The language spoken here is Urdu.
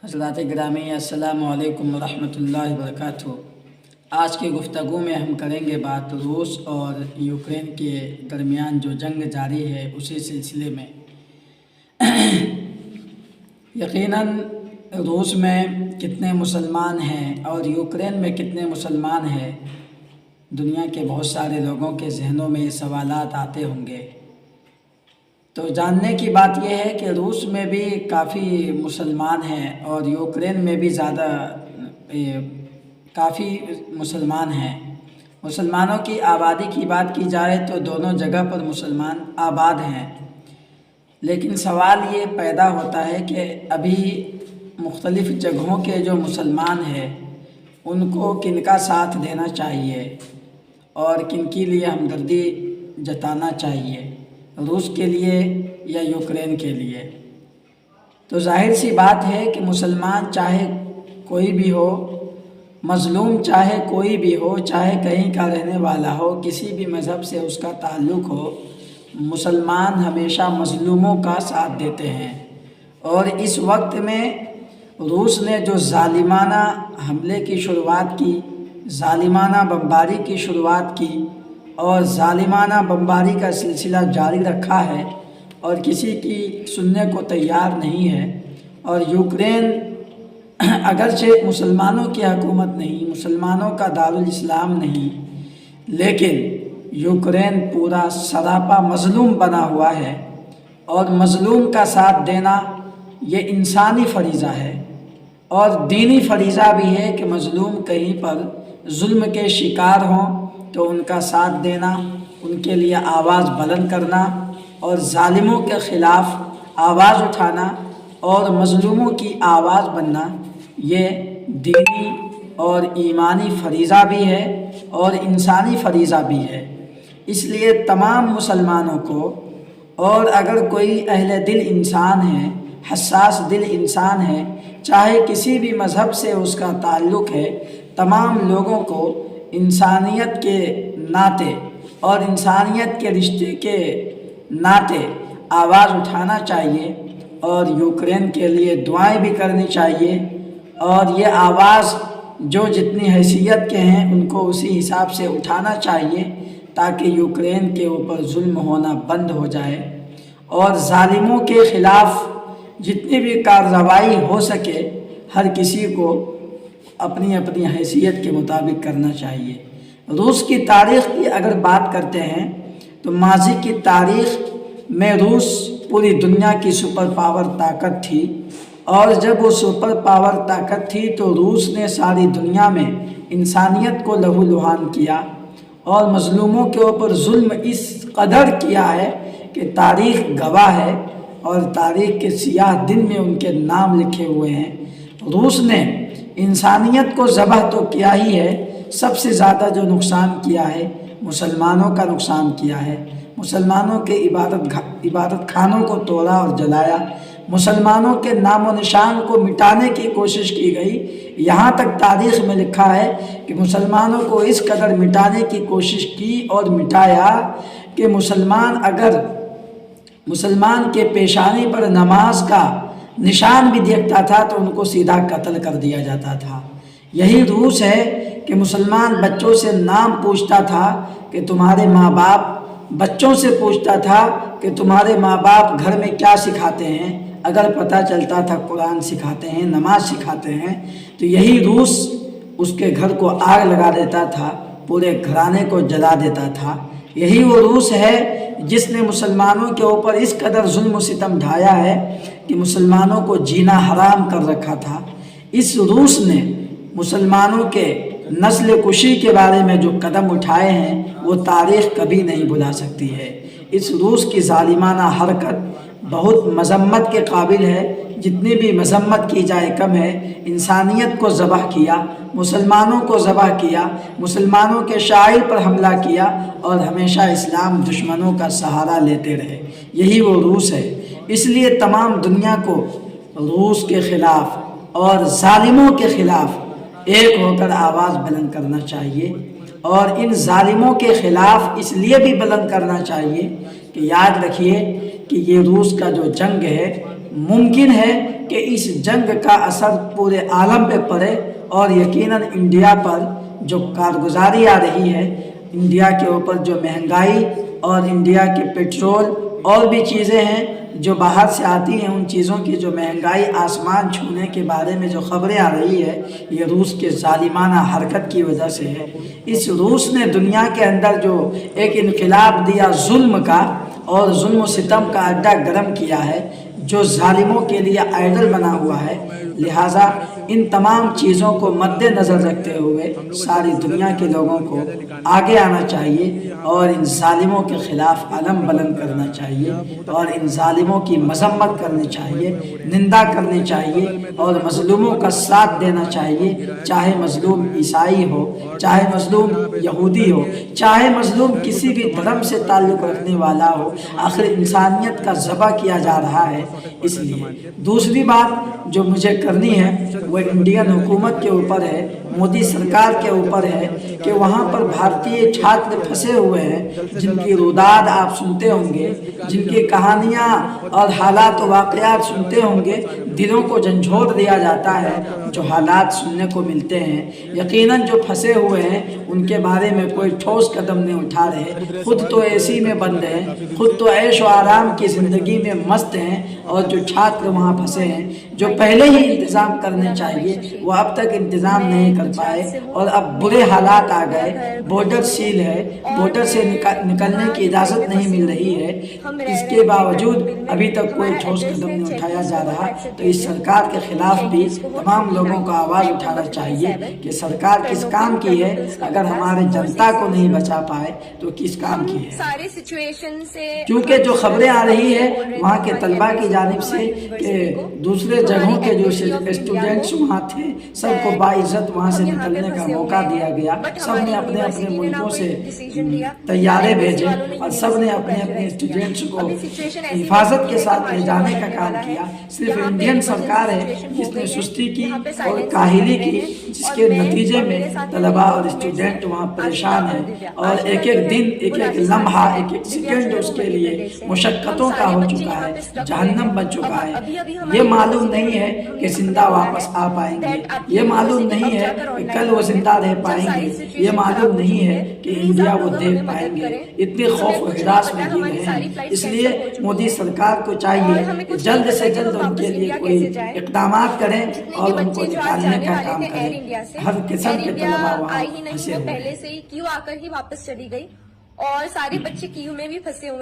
حضرات گرامی السلام علیکم ورحمۃ اللہ وبرکاتہ۔ آج کی گفتگو میں ہم کریں گے بات روس اور یوکرین کے درمیان جو جنگ جاری ہے اسی سلسلے میں۔ یقیناً روس میں کتنے مسلمان ہیں اور یوکرین میں کتنے مسلمان ہیں، دنیا کے بہت سارے لوگوں کے ذہنوں میں یہ سوالات آتے ہوں گے۔ تو جاننے کی بات یہ ہے کہ روس میں بھی کافی مسلمان ہیں اور یوکرین میں بھی کافی مسلمان ہیں۔ مسلمانوں کی آبادی کی بات کی جائے تو دونوں جگہ پر مسلمان آباد ہیں، لیکن سوال یہ پیدا ہوتا ہے کہ ابھی مختلف جگہوں کے جو مسلمان ہیں ان کو کن کا ساتھ دینا چاہیے اور کن کے لیے ہمدردی جتانا چاہیے، روس کے لیے یا یوکرین کے لیے۔ تو ظاہر سی بات ہے کہ مسلمان چاہے کوئی بھی ہو، مظلوم چاہے کوئی بھی ہو، چاہے کہیں کا رہنے والا ہو، کسی بھی مذہب سے اس کا تعلق ہو، مسلمان ہمیشہ مظلوموں کا ساتھ دیتے ہیں۔ اور اس وقت میں روس نے جو ظالمانہ حملے کی شروعات کی، ظالمانہ بمباری کی شروعات کی اور ظالمانہ بمباری کا سلسلہ جاری رکھا ہے اور کسی کی سننے کو تیار نہیں ہے، اور یوکرین اگرچہ مسلمانوں کی حکومت نہیں، مسلمانوں کا دارالاسلام نہیں، لیکن یوکرین پورا سراپا مظلوم بنا ہوا ہے، اور مظلوم کا ساتھ دینا یہ انسانی فریضہ ہے اور دینی فریضہ بھی ہے کہ مظلوم کہیں پر ظلم کے شکار ہوں تو ان کا ساتھ دینا، ان کے لیے آواز بلند کرنا اور ظالموں کے خلاف آواز اٹھانا اور مظلوموں کی آواز بننا، یہ دینی اور ایمانی فریضہ بھی ہے اور انسانی فریضہ بھی ہے۔ اس لیے تمام مسلمانوں کو، اور اگر کوئی اہل دل انسان ہے، حساس دل انسان ہے، چاہے کسی بھی مذہب سے اس کا تعلق ہے، تمام لوگوں کو انسانیت کے ناطے اور انسانیت کے رشتے کے ناطے آواز اٹھانا چاہیے اور یوکرین کے لیے دعائیں بھی کرنی چاہیے، اور یہ آواز جو جتنی حیثیت کے ہیں ان کو اسی حساب سے اٹھانا چاہیے تاکہ یوکرین کے اوپر ظلم ہونا بند ہو جائے اور ظالموں کے خلاف جتنی بھی کارروائی ہو سکے ہر کسی کو اپنی اپنی حیثیت کے مطابق کرنا چاہیے۔ روس کی تاریخ کی اگر بات کرتے ہیں تو ماضی کی تاریخ میں روس پوری دنیا کی سپر پاور طاقت تھی، اور جب وہ سپر پاور طاقت تھی تو روس نے ساری دنیا میں انسانیت کو لہو لہان کیا اور مظلوموں کے اوپر ظلم اس قدر کیا ہے کہ تاریخ گواہ ہے اور تاریخ کے سیاہ دن میں ان کے نام لکھے ہوئے ہیں۔ روس نے انسانیت کو ذبح تو کیا ہی ہے، سب سے زیادہ جو نقصان کیا ہے مسلمانوں کا نقصان کیا ہے۔ مسلمانوں کے عبادت خانوں کو توڑا اور جلایا، مسلمانوں کے نام و نشان کو مٹانے کی کوشش کی گئی۔ یہاں تک تاریخ میں لکھا ہے کہ مسلمانوں کو اس قدر مٹانے کی کوشش کی اور مٹایا کہ مسلمان کے پیشانی پر نماز کا نشان بھی دیکھتا تھا تو ان کو سیدھا قتل کر دیا جاتا تھا۔ یہی روس ہے کہ مسلمان بچوں سے نام پوچھتا تھا کہ تمہارے ماں باپ، بچوں سے پوچھتا تھا کہ تمہارے ماں باپ گھر میں کیا سکھاتے ہیں، اگر پتہ چلتا تھا قرآن سکھاتے ہیں، نماز سکھاتے ہیں، تو یہی روس اس کے گھر کو آگ لگا دیتا تھا، پورے گھرانے کو جلا دیتا تھا۔ یہی وہ روس ہے جس نے مسلمانوں کے اوپر اس قدر ظلم و ستم ڈھایا ہے کہ مسلمانوں کو جینا حرام کر رکھا تھا۔ اس روس نے مسلمانوں کے نسل کشی کے بارے میں جو قدم اٹھائے ہیں وہ تاریخ کبھی نہیں بھلا سکتی ہے۔ اس روس کی ظالمانہ حرکت بہت مذمت کے قابل ہے، جتنی بھی مذمت کی جائے کم ہے۔ انسانیت کو ذبح کیا، مسلمانوں کو ذبح کیا، مسلمانوں کے شاعر پر حملہ کیا اور ہمیشہ اسلام دشمنوں کا سہارا لیتے رہے۔ یہی وہ روس ہے۔ اس لیے تمام دنیا کو روس کے خلاف اور ظالموں کے خلاف ایک ہو کر آواز بلند کرنا چاہیے، اور ان ظالموں کے خلاف اس لیے بھی بلند کرنا چاہیے کہ یاد رکھیے کہ یہ روس کا جو جنگ ہے ممکن ہے کہ اس جنگ کا اثر پورے عالم پہ پڑے اور یقیناً انڈیا پر جو کارگزاری آ رہی ہے، انڈیا کے اوپر جو مہنگائی اور انڈیا کے پیٹرول اور بھی چیزیں ہیں جو باہر سے آتی ہیں، ان چیزوں کی جو مہنگائی آسمان چھونے کے بارے میں جو خبریں آ رہی ہے، یہ روس کے ظالمانہ حرکت کی وجہ سے ہے۔ اس روس نے دنیا کے اندر جو ایک انقلاب دیا ظلم کا اور ظلم و ستم کا اڈا گرم کیا ہے، جو ظالموں کے لیے آئیڈل بنا ہوا ہے، لہٰذا ان تمام چیزوں کو مد نظر رکھتے ہوئے ساری دنیا کے لوگوں کو آگے آنا چاہیے اور ان ظالموں کے خلاف علم بلند کرنا چاہیے اور ان ظالموں کی مذمت کرنی چاہیے، نندا کرنی چاہیے اور مظلوموں کا ساتھ دینا چاہیے، چاہے مظلوم عیسائی ہو، چاہے مظلوم یہودی ہو، چاہے مظلوم کسی بھی دھرم سے تعلق رکھنے والا ہو، آخر انسانیت کا ذبح کیا جا رہا ہے۔ اس لیے دوسری بات جو مجھے کرنی ہے وہ انڈین حکومت کے اوپر ہے، مودی سرکار کے اوپر ہے کہ وہاں پر بھارتی چھاتر پھنسے ہوئے ہیں، جن کی روداد آپ سنتے ہوں گے، جن کی کہانیاں اور حالات و واقعات سنتے ہوں گے، دلوں کو جھنجھوڑ دیا جاتا ہے جو حالات سننے کو ملتے ہیں۔ یقیناً جو پھنسے ہوئے ہیں ان کے بارے میں کوئی ٹھوس قدم نہیں اٹھا رہے، خود تو اے سی میں بند ہیں، خود تو عیش و آرام کی زندگی میں مست ہیں، اور جو چھاتر وہاں پھنسے ہیں، جو پہلے ہی انتظام کرنے چاہیے وہ اب تک انتظام نہیں کر پائے اور اب برے حالات آ گئے۔ بارڈر سیل ہے، بارڈر سے نکلنے کی اجازت نہیں مل رہی ہے، اس کے باوجود ابھی تک کوئی ٹھوس قدم نہیں اٹھایا جا رہا۔ تو اس سرکار کے خلاف بھی تمام لوگوں کو آواز اٹھانا چاہیے کہ سرکار کس کام کی ہے، اگر ہمارے جنتا کو نہیں بچا پائے تو کس کام کی ہے۔ کیونکہ جو خبریں آ رہی ہے وہاں کے طلبہ کی جانب سے کہ دوسرے جگہوں کے جو اسٹوڈنٹس وہاں تھے سب کو باعزت وہاں سے نکلنے کا موقع دیا گیا، سب نے اپنے اپنے ملکوں سے طیارے بھیجے اور سب نے اپنے اپنے اسٹوڈنٹس کو حفاظت کے ساتھ لے جانے کا کام کیا۔ صرف انڈین سرکار ہے جس نے سستی کی اور کاہلی کی، جس کے نتیجے میں طلبہ اور اسٹوڈنٹ وہاں پریشان ہیں اور ایک ایک دن، ایک ایک لمحہ، ایک ایک سیکنڈ اس کے لیے مشقتوں کا ہو چکا ہے، جہنم بن چکا ہے۔ یہ معلوم نہیں ہے کہ زندہ واپس آ پائیں گے، یہ معلوم نہیں ہے کہ کل وہ زندہ رہ پائیں گے، یہ معلوم نہیں ہے کہ انڈیا وہ دیکھ پائیں گے۔ اتنے خوف و ہراس میں جی رہے ہیں۔ اس لیے مودی سرکار کو چاہیے کہ جلد سے جلد ان کے لیے کوئی اقدامات کریں اور ان کو نکالنے کا کام کریں۔ ہر قسم کے طلبہ وہاں پھنسے ہوئے ہیں۔ پہلے سے ہی کیوں آ کر ہی واپس چلی گئی اور سارے بچے کیو میں بھی پھنسے ہوئے ہیں۔